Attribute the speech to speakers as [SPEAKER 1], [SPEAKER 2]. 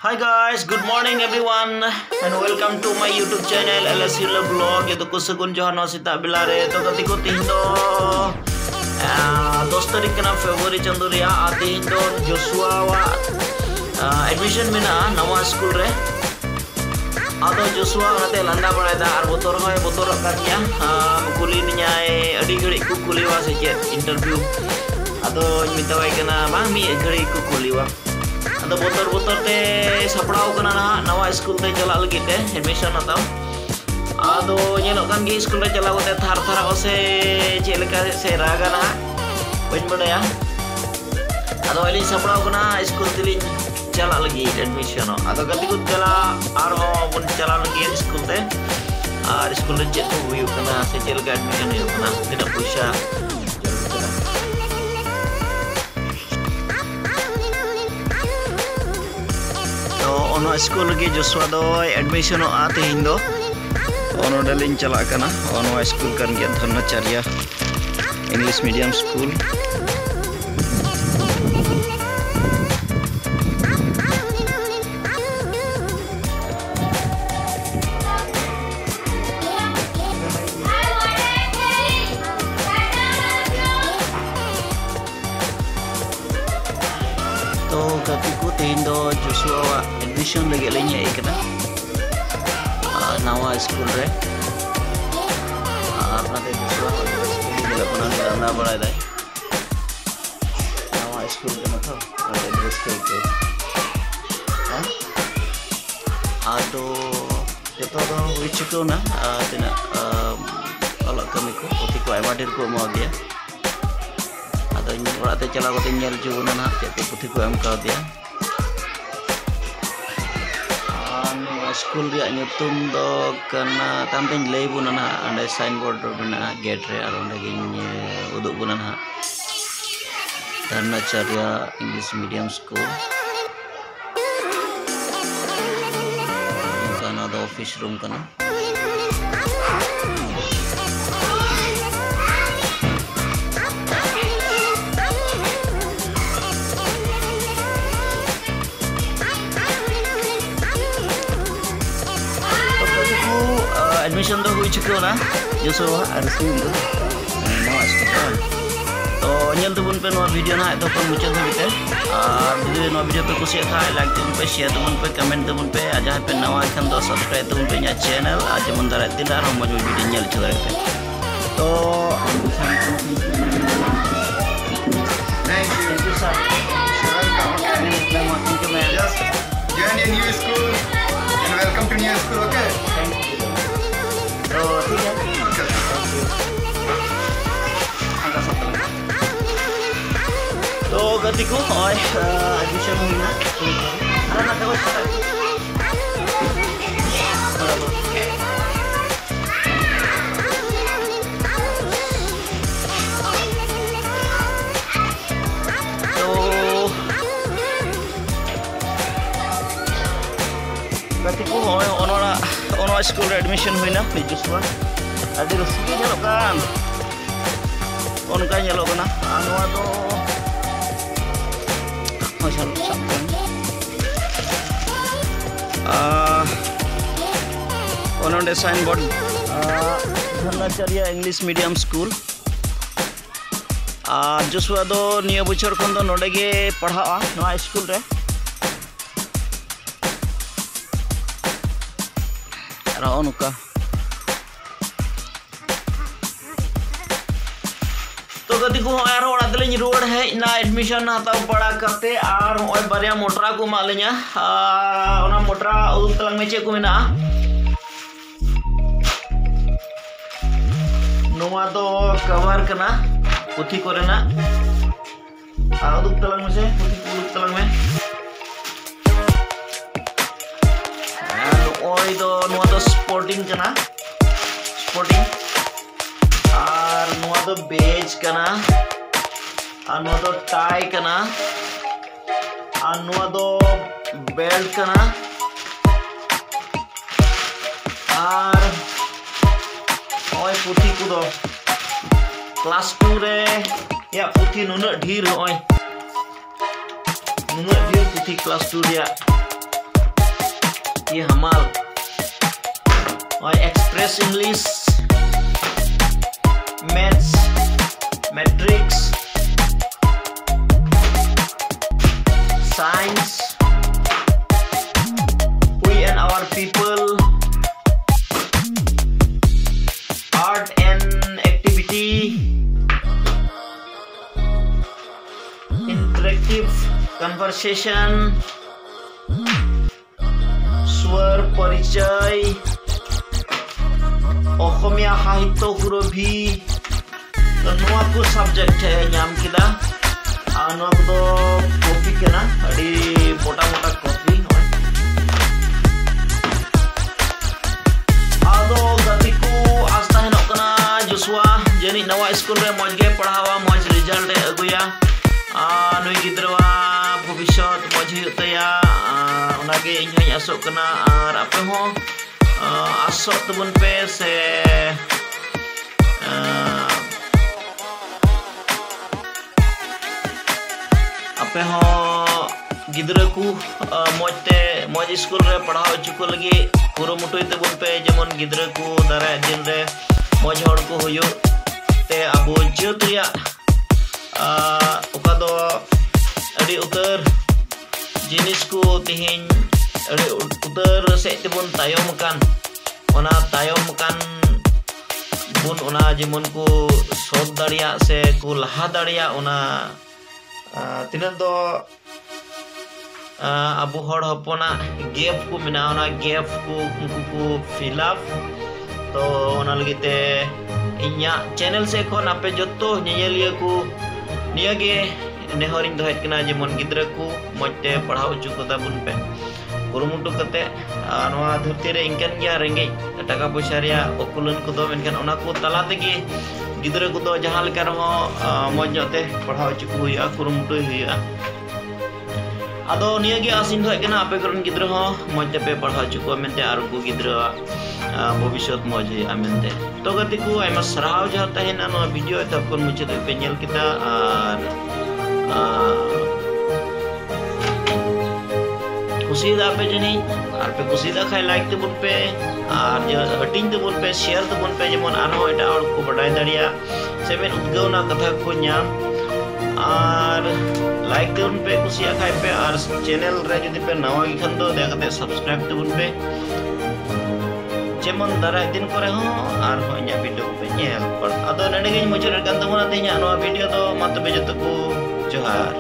[SPEAKER 1] Hi guys, good morning everyone and welcome to my YouTube channel LSC Vlog. Itu kusugun Johano sita bilare to tadi ko tindo 2 tarik kena Februari chanduria tindo Joshua wa admission mina nawa school re. Ado Joshua ngate landa barada ar botor karnya kuli niya adi gari ku kuli wa secet interview. Ado minta wai kena bang mi gari ku kuli wa. Ada botor te saprau kana na nawa school te chala lagi te admission atau ado nyelok kan gi school te chala te thar ose cheleka se raga na bain badaya ado eli saprau kana school tilin chala lagi admission ado ganti ku chala aro bun chala lagi school te school te cek huyu kana se cheleka admission yu kana tidak puisa ono school lagi Joshua do admission ate hindo ono dalin chala kana ono school kan gyan Dhanacharya English medium school to katiku tindo Joshua admission lagi lainnya ikana nawa school re apna te Joshua school pernah landa bada dai nawa school ke matho address ke ado joto do wichiko na tina alak kami ko oti ko aimadir ko mau dia ado ora te chala ko te nyel juna na te puthi ko am ka dia school dia nyutum do kana tamping lay buna na anda signboard buna gate re ar onde gin uduk buna na Dhanacharya English medium school kana do office room kana admission do hui chukyo na Joshua harus itu nawa school to nyel tu pun pe nawa video na to pun muncul habis video nawa video pe kusi khai like tu pe share tu pe comment tu pe aja pe nawa kan to subscribe tu pe nya channel aja mundara tidak rom video nyel chura pe to thank you sir
[SPEAKER 2] Just join a new school and welcome to new school, okay?
[SPEAKER 1] तो ठीक है तो गति को और admission हुई ना ना देखो तो गति को ono school admission huina ni Joshua adi resiki nyelok kan onka nyelok kana anu ado masal sampean ono de signboard Dhanacharya English medium school Joshua do niya bochor kon do node ge padhaa noa school re Raonuka तो गति को यार ओड़ा दले road है ना admission हताव पड़ा करते और ओय बारिया मोटरा को मालेnya ओना मोटरा उदुक तलांग में चेक को मेना नोवा तो कवर कना पुथी कोरेना उदुक तलांग में से पुथी उदुक तलांग में ओय दो नुआ दो स्पोर्टिंग कना स्पोर्टिंग और नुआ दो बेज कना और नुआ दो टाई कना और नुआ दो बेल्ट कना और ओय पुथी को दो क्लास 2 रे या पुथी नुना ढीर ओय नुना ढीर पुथी क्लास 2 रे ये हमाल और express English, maths, matrix, science, we and our people, art and activity, interactive conversation, स्वर परिचय, Ohomia Hahito Hurobi, dan nuaku subject nyam kita, nuak do kopi kena, di mota-mota kopi. Ado gatiku asta henok kena Joshua, jadi nawa school re moj ge padhawa, moj result re aguya. Nui gidra bhobishot moj huyuk taya, onage iñ hony asok kena ar ape ho asok tebun pe se ape ho gidra ku moj school re padhaw chuko lagi kurumutuy tebun pe jemon gidra ku daray din re moj hor ku huyuk te abo jeut reyak oka do adi utar jinis ku tihin adi utar sek tebun tayom kan ona tayom kan bun ona jemon ku sod dariya se ku laha dariya ona tinat do abu hor hopona gap ku mena ona gap ku unku ku fill up to ona lagi te inya channel se khon ape jotto nyeliya ku niya ge nehoring dohet kena jemon gidra ku mojte padhaw uchu ko tabun pe kurumutu kate noa dhurti re ingkan gya rengge taka poisa reya okulun ko do menkan ona ko tala tege gidra ko do jahan lekar ho moj jote padhaw uchu ko huya kurumutu huya ado niya ge asin dohet kena ape koron gidra ho mojte pe padhaw uchu ko mente ar ku gidra bhobishot moj huya mente to gatiku aima sarhaw jaha tahena no video tapkon muchet pe nyel kita ar kusida pe jani ar pe kusida khai like tebun pe ar hating tebun pe share tebun pe jemon arho eta hor ko badai dariya semen udgauna katha ko nyam ar like tebun pe kusia khai pe ar channel re jodi pe nawa gi khan do dekate subscribe tebun pe jemon darai din kore ho ar ho nya video pe nyel ado nende ge muchet kan tabuna te nya no video do matobe joto ku johar.